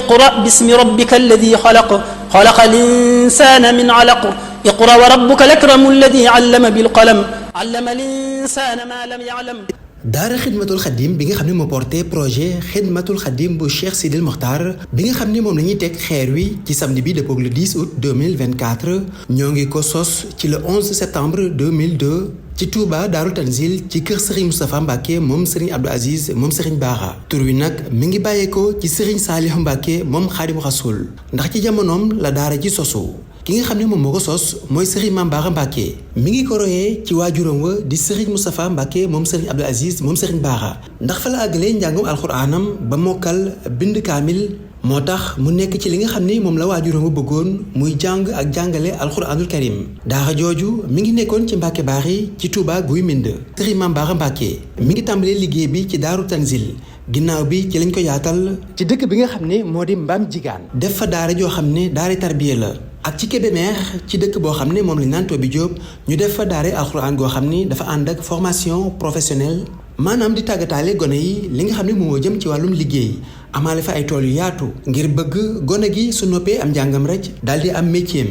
اقرأ باسم ربك الذي خلق خلق الإنسان من علق اقرأ وربك الأكرم الذي علم بالقلم علم الإنسان ما لم يعلم. daara xidmatul xadim bi nga xam ne moo porté projet xidmatul xadim bu Cheikh Sidil Mokhtar bi nga xam ne moom la ñuy teg xeer wi ci samedi bi dëppook le 10 août 2024 ñoo ngi ko sos ci le 11 septembre 2002 ci Touba Daaru Tanzil ci kër Serigne Moustapha Mbacke moom Serigne Abdou Aziz moom Serigne Bara tur wi nag mi ngi bàyyeekoo ci Serigne Saliou Mbacke moom Xaadimu Rasuul ndax ci jamonoom la daara ji sosu ki nga xam ne moom moo ko sos mooy Serigne Mame Bara Mbacke mi ngi ko royee ci waajuram wa di Serigne Moustapha Mbacke moom Serigne Abdou Aziz moom Serigne Bara ndax fa la àggalee njàngum alxuraanam ba mokkal bind kaamil moo tax mu nekk ci li nga xam ni moom la waajuram wa bëggoon muy jàng ak jàngale alxuraanul karim daara jooju mi ngi nekkoon ci Mbacke Bari ci Touba Guy Mbind Serigne Mame Bara Mbacke mi ngi tàmbalee liggéey bi ci Daaru Tanzil ginnaaw bi ci lañ ko yaatal ci dëkk bi nga xam ne moo di Mbam Jigaan def fa daara joo xam ne daara tarbiya la ak ci Kébémer ci dëkk boo xam ne moom lañ naan Tobi Diop ñu def fa daara alxuraan goo xam ni dafa ànd ak formation professionnelle maanaam di tàggataale gone yi li nga xam ne moo jëm ci wàllum liggéey amaale fa ay tool yu yaatu ngir bëgg gone gi su noppee am njàngam rek daal di am métier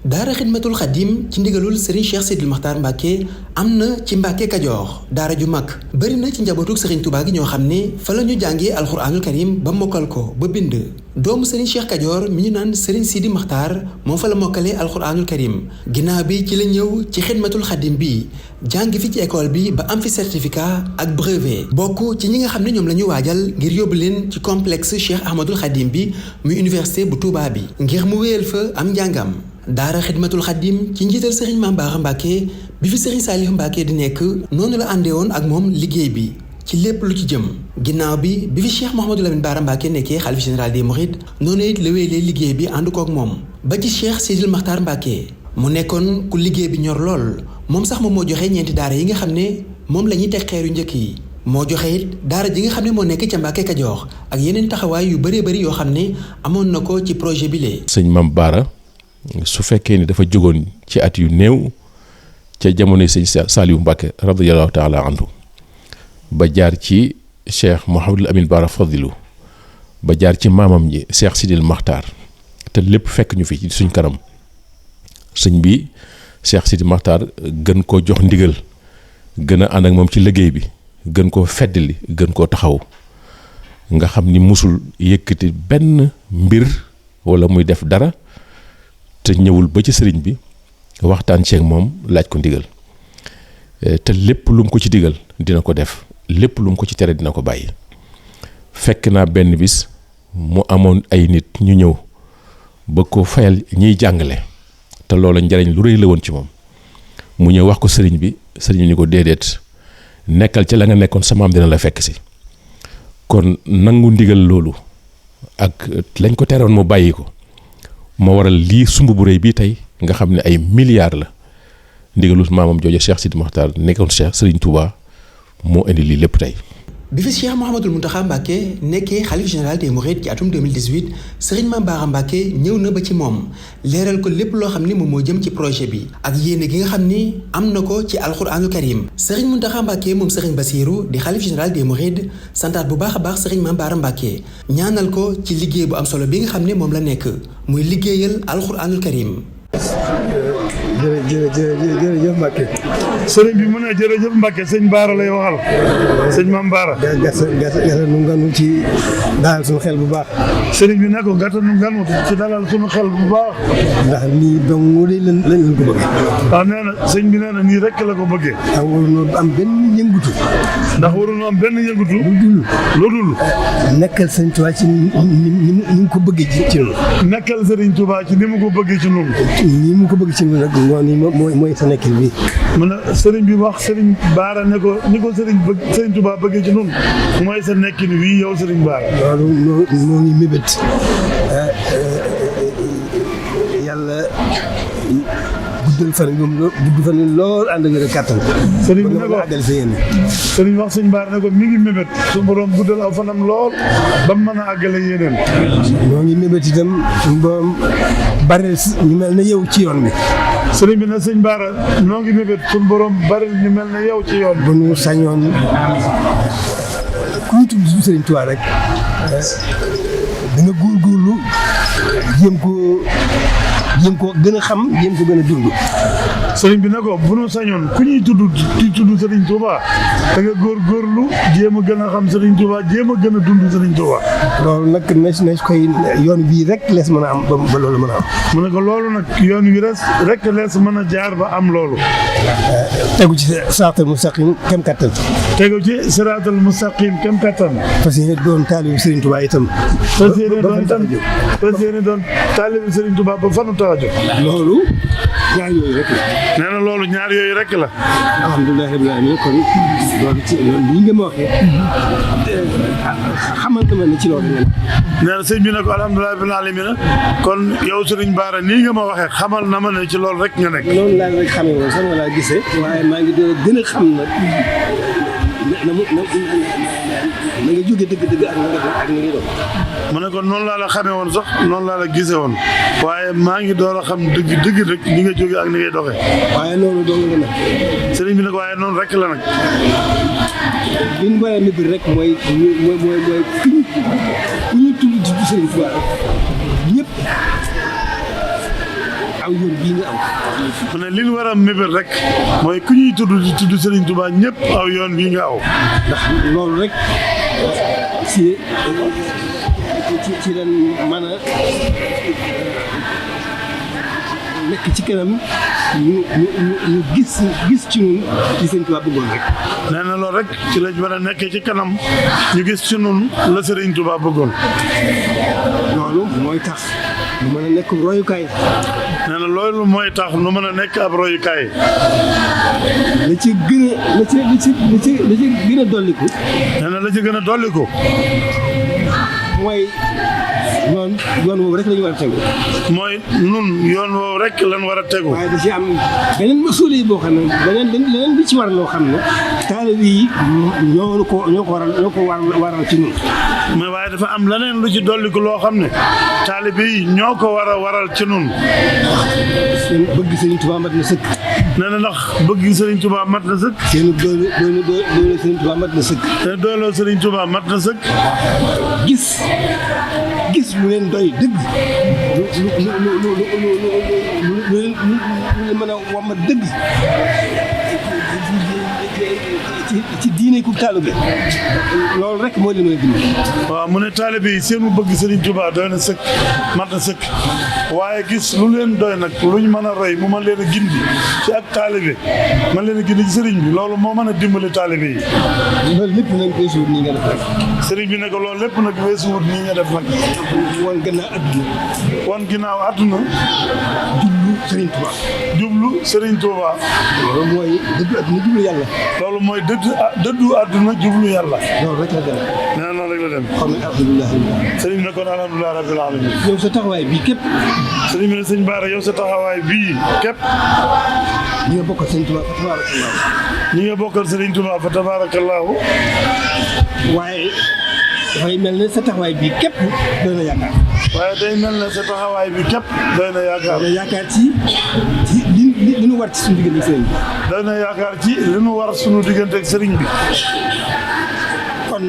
daara xidmatul xadim ci ndigalul Serigne Cheikh Sidil Mokhtar Mbacke am na ci Mbacke Kajoor daara ju mag bëri na ci njabootuk Serigne Touba gi ñoo xam ne fa la ñu jàngee alxuraanul karim ba mokkal ko ba bind doomu Serigne Cheikh Kajoor mi ñu naan Serigne Sidi Mokhtar moom fa la mokkalee alxuraanul karim ginnaaw bi ci la ñëw ci xidmatul xadim bi jàng fi ci école bi ba am fi certificat ak brevet bokk ci ñi nga xam ne ñoom la ñu waajal ngir yóbbu leen ci complexe Cheikh Ahmadul Xadim bi muy université bu Touba bi ngir mu wéyal fa am njàngam daara xidmatul xadim ci njiital Serigne Mame Bara Mbacke bi fi Serigne Saliou Mbacke di nekk noonu la àndee woon ak moom liggéey bi ci lépp lu ci jëm ginnaaw bi fi Cheikh Mouhamadou Lamine Bara Mbacke nekkee xalifa général des Mourides noonu it la wéyalee liggéey bi ànd kook moom ba ci Cheikh Sidil Mokhtar Mbacke mu nekkoon ku liggéey bi ñor lool moom sax moom moo joxe ñeenti daara yi nga xam ne moom la ñuy teg xeeru njëkk yi moo joxe it daara ji nga xam ne moo nekk ca Mbacke Kajoor ak yeneen taxawaay yu bëree bëri yoo xam ne amoon na ko ci projet bi lee sëñ Mame Bara su fekkee ni dafa jógoon ci at yu néew ca jamonoy sëñ Saliou Mbacke radiyallahu taala anhu ba jaar ci Cheikh Mouhamadul Amin Bara Fadilu ba jaar ci maamam ji Cheikh Sidil Mokhtar te lépp fekk ñu fi ci suñ kanam sëñ bi Cheikh Sidil Mokhtar gën koo jox ndigal gën a ànd ak moom ci liggéey bi gën koo feddali gën koo taxaw nga xam ni musul yëkkati benn mbir wala muy def dara te ñëwul ba ci sëriñ bi waxtaan ceeg moom laaj ko ndigal te lépp lu mu ko ci digal dina ko def lépp lu mu ko ci tere dina ko bàyyi fekk naa benn bis mu amoon ay nit ñu ñëw ba ko fayal ñiy jàngale te loola njariñ lu rëy la woon ci moom mu ñëw wax ko sëriñ bi sëriñ bi ñu ko déedéet nekkal ci la nga nekkoon sa maam dina la fekk si kon nangu ndigal loolu ak lañ ko teroon mu bàyyi ko moo waral lii sumb bu rëy bii tey nga xam ne ay milliards la ndigalu maamam jooju Cheikh Sidil Mokhtar nekkoon Cheikh Serigne Touba moo indi lii lépp tey. bi fi Cheikh Mouhamadul Mountakha Mbacke nekkee xalif général des Mourides ci atum 2018 Serigne Mame Bara Mbacke ñëw na ba ci moom leeral ko lépp loo xam ni moom moo jëm ci projet bi ak yéene gi nga xam ni am na ko ci alxuraanu karim Serigne Mountakha Mbacke moom Serigne Bassirou di xalif général des Mourides santaat bu baax a baax Serigne Mame Bara Mbacke ñaanal ko ci liggéey bu am solo bi nga xam ne moom la nekk muy liggéeyal alxuraanul karim. jërëjëf Mbacke. sëriñ bi mu ne jërëjëf Mbacke sëñ Bara lay waxal. sëñ Mame Bara. gàttal nu nganu ci dalal suñu xel bu baax. sëriñ bi ne ko gàttal nu nganu ci dalal suñu xel bu baax. ndax nii dong lañ ko bëggee. waaw nee na sëñ bi nee na nii rek la ko bëggee. ndax waruñoo am benn yëngutu. lu dul. nekkal sëñ Touba ci ni mu ko bëggee ci ñun. nekkal sëriñ Touba ci ni mu ko bëggee ci ñun. ni mu ko bëgg ci ñun rek mooy sa nekkil bi. mu ne sëriñ bi wax sëriñ Bara ne ko ni ko sëriñ Touba bëggee ci ñun mooy sa nekkil wi yow sëriñ Bara. loolu moo ngi mébét yàlla guddal fan yi lool ànd ak kàttan. sëriñ bi ne ko àggal sa yéene. sëriñ wax sëñ Bara ne ko mi ngi mébét su borom guddal aw fanam lool ba mu mën a àggale yéeneen. moo ngi mébét itam suñu borom bari ñu mel ne yow ci yoon bi. sëriñ bi ne sëñ Bara noo ngi mébét suñu borom bari ñu mel ne yow ci yoon bi. bu ñu sañoon ku ñu tudd sëriñ Tuubaa rek dina góorgóorlu jéem ko gën a xam jéem ko gën a dund. sëriñ bi ne ko bu nu sañoon ku ñuy tudd sëriñ Touba da nga góorgóorlu jéem a gën a xam sëriñ Touba jéem a gën a dund sëriñ Touba. loolu nag nees koy yoon bii rek lees mën a am ba loolu mën a am. mu ne ko loolu nag yoon wi rek lees mën a jaar ba am loolu. tegu ci siraatal mustaqim kem kattan. tegu ci siraatal mustaqim kem kattan. parce que doon taalibu sëriñ Touba itam. parce que doon taalibu sëriñ Touba ba fanu tax a jóg. loolu ñaar yooyu rek la. nee na loolu ñaar yooyu rek la. alhamdulilah rabbil alamin kon loolu ci loolu lii nga ma waxee xamante ma ne ci loolu ngeen. nee na sëñ bi ne ko alhamdulilah rabbil alamin kon yow Sëriñ Bara nii nga ma waxee xamal na ma ne ci loolu rek nga nekk. loolu laa rek xamee woon sama laa gisee. waaye maa ngi doon gën a xam nag na nga jóge dëgg-dëgg ak ni nga doon. mu ne ko noonu laa la xamee woon sax noonu laa la gisee woon waaye maa ngi door a xam dëgg rek ni nga jóge ak ni ngay doxee. waaye noonu dong la nag. sëriñ bi nag waaye noonu rek la nag. li ñu war a nëbb rek mooy ku ñu tudd Sëriñ Tuubaa ñëpp aw yoon bii nga am. mu ne li ñu war a mébét rek mooy ku ñuy tudd Sëriñ Tuubaa ñëpp aw yoon bii nga aw. ndax loolu rek ci leen mën a nekk ci kanam ñu gis ci ñun ci Sëriñ Tuubaa bëggoon rek. nee na loolu rek ci lañ war a nekkee ci kanam ñu gis ci ñun la Sëriñ Tuubaa bëggoon. loolu mooy tax ñu mën a nekk royukaay. nee na loolu mooy tax nu mën a nekk ab royukaay. la ci gën a dolliku. nee na la ci gën a dolliku. mooy yoon woowu rek la ñu war a tegu. mooy nun yoon woowu rek lan war a tegu. waaye da ci am beneen masuule yi boo xam ne leneen li ci war loo xam ne taalibe yi ñoo ko waral ci ñun. mais waaye dafa am leneen lu ci dolliku loo xam ne taalibe yi ñoo ko war a waral ci nun. seen bëgg Sëriñ Tuubaa mat na sëkk. nee na ndax bëgg Sëriñ Tuubaa mat na sëkk. seen doole Sëriñ Tuubaa mat na sëkk. te dooloo Sëriñ Tuubaa mat na sëkk. gis lu leen doy dëgg lu leen mën a wàmmat dëgg ci diine ku taalibe loolu rek moo leen mën a dimbali. waaw mu ne taalibe yi seenu bëgg Sëriñ Tuubaa doy na sëkk mat na sëkk waaye gis lu leen doy nag luñ mën a roy mu mën leen a gindi ci ak taalibe mën leen a gindi ci sëriñ bi loolu moo mën a dimbali taalibe yi. loolu lépp nag weesuwut nii nga def rek. sëriñ bi ne ko loolu lépp nag weesuwut nii nga def nag. wan gannaaw àdduna. wan ginnaaw àdduna. jublu Sëriñ Tuubaa. jublu Sëriñ Tuubaa. loolu mooy dëddu àdduna jublu yàlla. loolu mooy dëddu àdduna jublu yàlla. loolu rek la dem. nee na noonu rek la dem. kon nag alhamdulilah. sëriñ bi ne kon alhamdulilah rabbil alamin. yow sa taxawaay bii képp. sëriñ bi ne sëñ Bara yow sa taxawaay bii képp. ñi nga bokkal Sëriñ Tuubaa fa tabaarakallaahu. ñi nga bokkal Sëriñ Tuubaa fa tabaarakallaahu. waaye dafay mel ne sa taxawaay bii képp doy na yaakaar. waaye day mel ne sa taxawaay bi képp doy na yaakaar. doy na yaakaar ci li nu war ci suñu diggante ak sëriñ bi. doy na yaakaar ci li nu war suñu diggante ak sëriñ bi. kon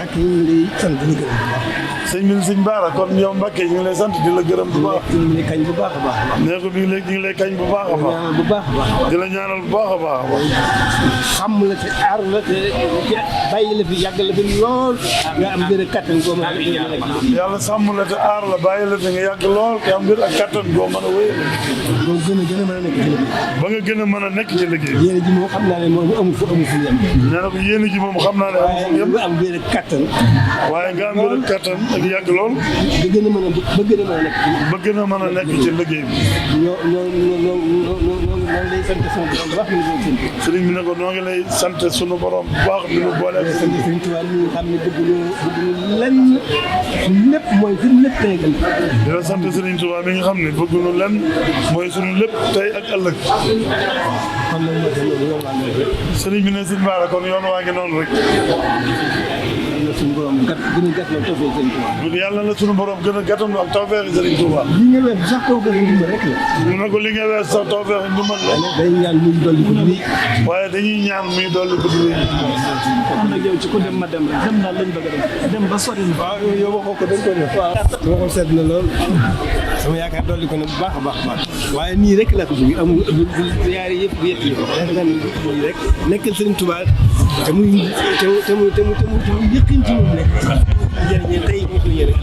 ak ñu ngi lay sant di la gërëm bu baax. sëñ bi sëñ Bara kon yow Mbacke ñu ngi lay sant di la gërëm bu baax. ñu ngi lay kañ bu baax a baax. nee ko ñu ngi lay kañ bu baax a baax. bu baax a baax. di la ñaanal bu baax a baax. xam la te aar la te bàyyi la fi yàgg la fi lool nga am gën a kattan goo mën a yàlla sàmm la te aar la bàyyi la te nga yàgg lool te am ngir ak kattan goo mën a wéyal. ba nga gën a mën a nekk ci liggéey. ba nga gën a mën a nekk ci liggéey. yéen ji moom xam naa ne moom amul fu yem. nee na ko yéen ji moom xam naa ne amul fu yem. nga am gën a kattan. waaye nga am gën a kattan ak yàgg lool. ba gën a mën a nekk. ba gën a mën a nekk ci liggéey bi. ñoo lay sant sunu borom bu baax mi ngi doon sant. sëriñ bi ne ko noo ngi lay sant sunu borom bu baax bi nu boole ak sëriñ bi. Sëriñ Tuubaa mi nga xam ne bëgguñu lenn suñu lépp mooy suñu lépp tey ëllëg. di la sant sëriñ Tuubaa mi nga xam ne bëgguñu lenn mooy sunu lépp tey ak ëllëg. kon nag yow laa sëriñ bi ne sëñ Bara kon yoon waa ngi noonu rek. suñu borom gën a gàttal tawfeex Sëriñ Tuubaa. yàlla na suñu borom gën a gàttal ak tawfeex Sëriñ Tuubaa. li nga weesu sax tawfeex ndimbal rek la. ñu ne ko li nga weesu sax tawfeex ndimbal la. dañuy ñaan muy dolli ko di. waaye dañuy ñaan muy dolli ko di. am na yow ci ku dem ma dem rek dem daal lañ bëgg a dem ba sori. waaw yow waxoo ko dañ ko def. waaw sama xol sedd na lool. sama yaakaar dolli ko nag bu baax a baax a baax. waaye nii rek laa ko bëgg amul yaari yëpp yëpp yi. rek nekkal Sëriñ Tuubaa te muy yëkkin ci moom nekk njëriñ tey ñu ko yëre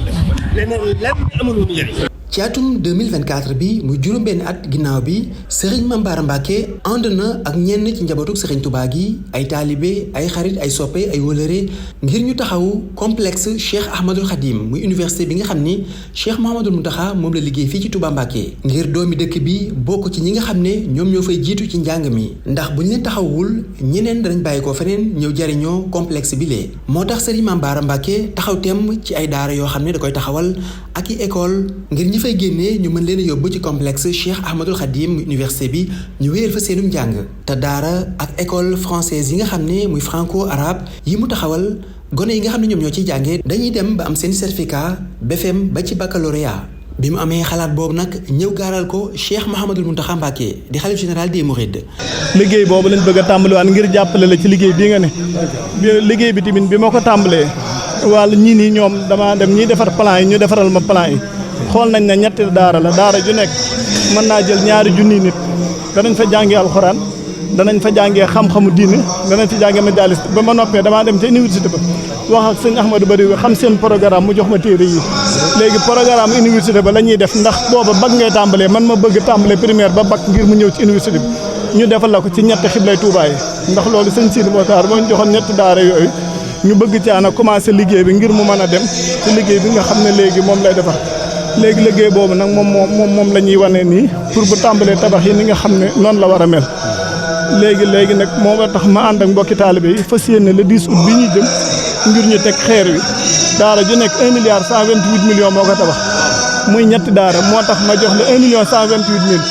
leneen lenn amul njëriñ. ci atum 2024 bi muy juróom-benn at ginnaaw bi Serigne Mame Bara Mbacké ànd na ak ñenn ci njabootu Serigne Touba gi ay taalibe ay xarit ay soppe ay wëlëre ngir ñu taxaw complexe Cheikh Ahmadul Khadim muy université bi nga xam ni Cheikh Mouhamadoul Mountakha moom la liggéey fii ci Touba Mbacké ngir doomi dëkk bi bokk ci ñi nga xam ne ñoom ñoo fay jiitu ci njàng mi ndax bu ñu leen taxawul ñeneen danañ bàyyi ko feneen ñëw jariñoo complexe bi lee moo tax Serigne Mame Bara Mbacké taxaw temm ci ay daara yoo xam ne da koy taxawal ak i école ngir ñi fay génnee ñu mën leen a yóbbu ci complexe Cheikh Ahmadul Khadim université bi ñu wéyal fa seenum njàng te daara ak école française yi nga xam ne muy franco arabe yi mu taxawal gone yi nga xam ne ñoom ñoo ciy jàngee dañuy dem ba am seen certificat BFEM ba ci baccalauréat bi mu amee xalaat boobu nag ñëw gaaral ko Cheikh Mouhamadoul Mountakha Mbacké di xalif général des Mourides. liggéey boobu lañ bëgg a tàmbaliwaat ngir jàppale la ci liggéey bii nga ne liggéey bi tamit bi ma ko tàmbalee wàll ñii nii ñoom damaa dem ñiy defar plan yi ñu defaral ma plan yi xool nañ ne ñetti daara la daara ju nekk mën naa jël 2 junni nit danañ fa jàngee alxuraan danañ fa jàngee xam-xamu diine danañ fa jàngee majalis ba ma noppee damaa dem ca université ba wax ak sëñ Ahmadou Bari xam seen programme mu jox ma téere yi léegi programme université ba la ñuy def ndax booba bac ngay tàmbalee man ma bëgg tàmbalee primaire ba bac ngir mu ñëw ci université bi ñu defal la ko ci ñetti xiblay Tuubaa yi ndax loolu sëñ Sidi Mokhtar moo ñu joxoon ñetti daara yooyu ñu bëgg ci ana commencé liggéey bi ngir mu mën a dem ci liggéey bi nga xam ne léegi moom lay defar léegi liggéey boobu nag moom la ñuy wane nii pour bu tàmbalee tabax yi ni nga xam ne noonu la war a mel léegi nag moo tax ma ànd ak mbokki taalibe yi fas yéene le 10 août bi ñuy jëm ngir ñu teg xeer wi daara ju nekk 1 milliard 128 millions moo ko tabax muy ñetti daara moo tax ma jox la 1 million 128 mille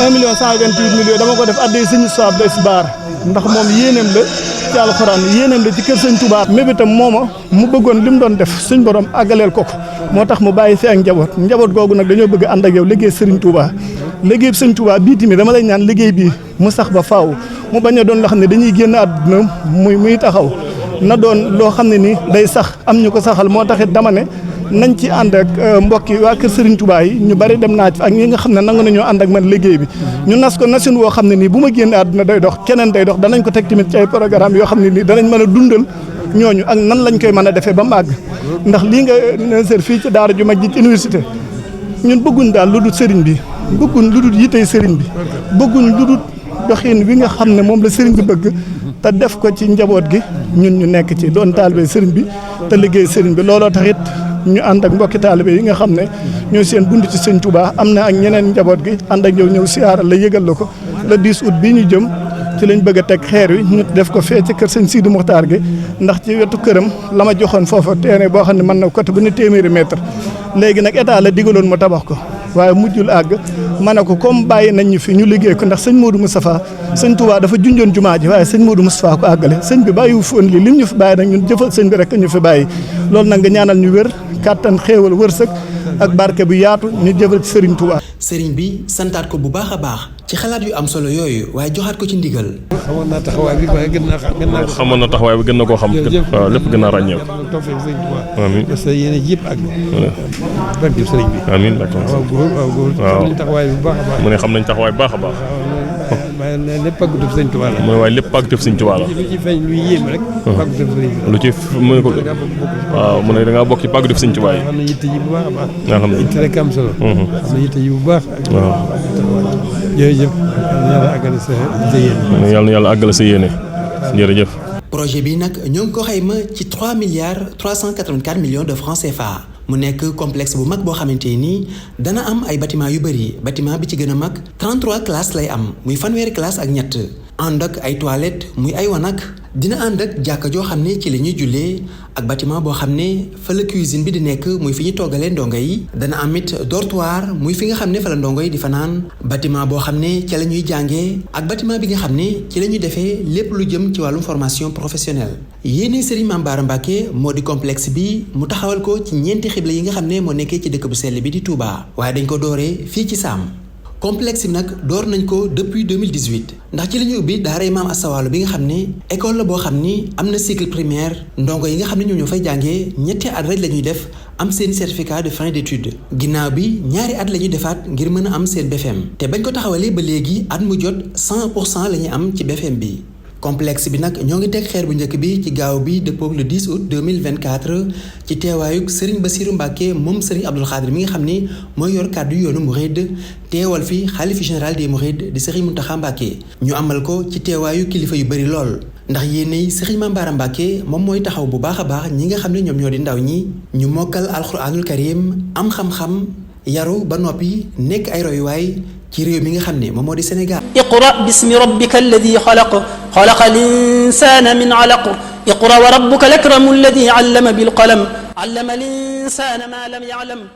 1 million 128 millions dama ko def addee sëñ Soab des baar ndax moom yéeneem la ci alxuraan yéeneem la ci kër sëñ Touba mébétam mooma mu bëggoon li mu doon def suñ borom àggaleel ko moo tax mu bàyyi fi ak njaboot googu nag dañoo bëgg ànd ak yow liggéey Serigne Touba liggéey sëñ Touba bii tamit dama lay ñaan liggéey bii mu sax ba faaw mu bañ a doon loo xam ne dañuy génn àdduna muy taxaw na doon loo xam ne ni day sax am ñu ko saxal moo taxit dama ne nañ ci ànd ak mbokki waa kër Serigne Touba yi ñu bari dem naa ci ak ñi nga xam ne nangu nañoo ànd ak man liggéey bi ñu nas ko nasin woo xam ne nii bu ma génne àdduna day dox keneen day dox danañ ko teg tamit ci ay programme yoo xam ne nii danañ mën a dundal ñooñu ak nan lañ koy mën a defee ba mu àgg ndax lii nga seet fii ci daara ju mag ji ci université ñun bëgguñ daal lu dul sëriñ bi bëgguñ lu dul yitey sëriñ bi bëgguñ lu dul doxin wi nga xam ne moom la sëriñ bi bëgg te def ko ci njaboot gi ñun ñu nekk ci doon taalibe sëriñ bi te liggéey sëriñ bi looloo taxit ñu ànd ak mbokki taalibe yi nga xam ne ñoo seen dund ci sëñ Touba am na ak ñeneen njaboot gi ànd ak yow ñëw siyaaral la yëgal la ko le 10 août bii ñu jëm ci lañ bëgg a teg xeer wi ñu def ko fee ci kër sëñ Sidi Mokhtar gi ndax ci wetu këram la ma joxoon foofa terrain boo xam ne mën na côté bu ne téeméeri mètre léegi nag état la digaloon ma tabax ko waaye mujjul àgg ma ne ko comme bàyyi nañ ñu fi ñu liggéey ko ndax sëñ Modou Moustapha sëñ Touba dafa junjoon jumaa ji waaye sëñ Modou Moustapha ko àggale sëñ bi bàyyiwu fi woon lii lim ñu fi bàyyi nag ñun jëfal sëñ bi rek ñu fi bàyyi loolu nag nga ñaanal ñu wér kàttan xéewal wërsëg ak barke bu yaatu ñu jëfal ci Serigne Touba. Serigne bi santaat ko bu baax a baax ci xalaat yu am solo yooyu waaye joxaat ko ci ndigal. xamoon naa taxawaay bi waaye gën naa xam. xamoon na taxawaay bi gën na koo xam. waaw lépp gën naa ràññeeku. amiin sa yéene yëpp ak barke Serigne bi. amiin d'accord waaw taxawaay bi bu baax a baax. mu ne xam nañ taxawaay bu baax a baax. waaye lépp pàggatub Sëñ Tuubaa la. mu ne waaye lépp pàggatub Sëñ Tuubaa la. lu ci feeñ lu yéem rek. pàggatub Sëñ bi lu ci mu ne ko waaw mu ne da ngaa bokk ci pàggatub Sëñ Tuubaa yi. xam na yitte ji bu baax a baax. nga xam ne yitte rek am solo. xam na yitte ji bu baax. waaw. jërëjëf yàlla àggale sa yéene. yàlla na yàlla àggale sa yéene. jërëjëf. projet bi nag ñoo ngi ko xayma ci 3 milliards 384 millions de francs CFA. mu nekk complexe bu mag boo xamante ni dana am ay bâtiment yu bëri bâtiment bi ci gën a mag 33 classes lay am muy fanweeri classe ak ñett ànd ak ay toilettes muy ay wanag dina ànd ak jàkka joo xam ne ci la ñuy jullee ak bâtiment boo xam ne fa la cuisine bi di nekk muy fi ñu toggalee ndongo yi dana am it dortoir muy fi nga xam ne fa la ndongo yi di fanaan bâtiment boo xam ne ci la ñuy jàngee ak bâtiment bi nga xam ne ci la ñuy defee lépp lu jëm ci wàllum formation professionnelle. yéene Serigne Mame Bara Mbacké moo di complexe bi mu taxawal ko ci ñeenti xibla yi nga xam ne moo nekkee ci dëkk bu sell bi di Touba waaye dañ ko dooree fii ci Sam. complexe bi nag door nañ ko depuis 2018 ndax ci la ñu ubbi daaray Maam Asta Walo bi nga xam ne école la boo xam ni am na cycle primaire ndongo yi nga xam ne ñoo fay jàngee ñetti at rek la ñuy def am seen certificat de fin d'études ginnaaw bi ñaari at la ñuy defaat ngir mën a am seen BFM te bañ ko taxawalee ba léegi at mu jot 100% la ñuy am ci BFM bi. complexe bi nag ñoo ngi teg xeer bu njëkk bi ci gaaw bi dëppook le 10 août 2024 ci teewaayuk Serigne Bassirou Mbacké moom Serigne Abdoul Khadr mi nga xam ni mooy yor kàddu yoonu Mouride teewal fi xalifa général des Mourides di Serigne Mountakha Mbacké ñu amal ko ci teewaayu kilifa yu bari lool ndax yéenay Serigne Mame Bara Mbacké moom mooy taxaw bu baax a baax ñi nga xam ne ñoom ñoo di ndaw ñi ñu mokkal alxuraanul karim am xam-xam yaru ba noppi nekk ay royuwaay ci réew mi nga xam ne moom moo di Sénégal. iqra bismi rabbika alladi xalaq xalaqa linsaana min alaq iqra wa rabbuka lakramu alladi allama bilqalam allama linsaana ma lam ya'lam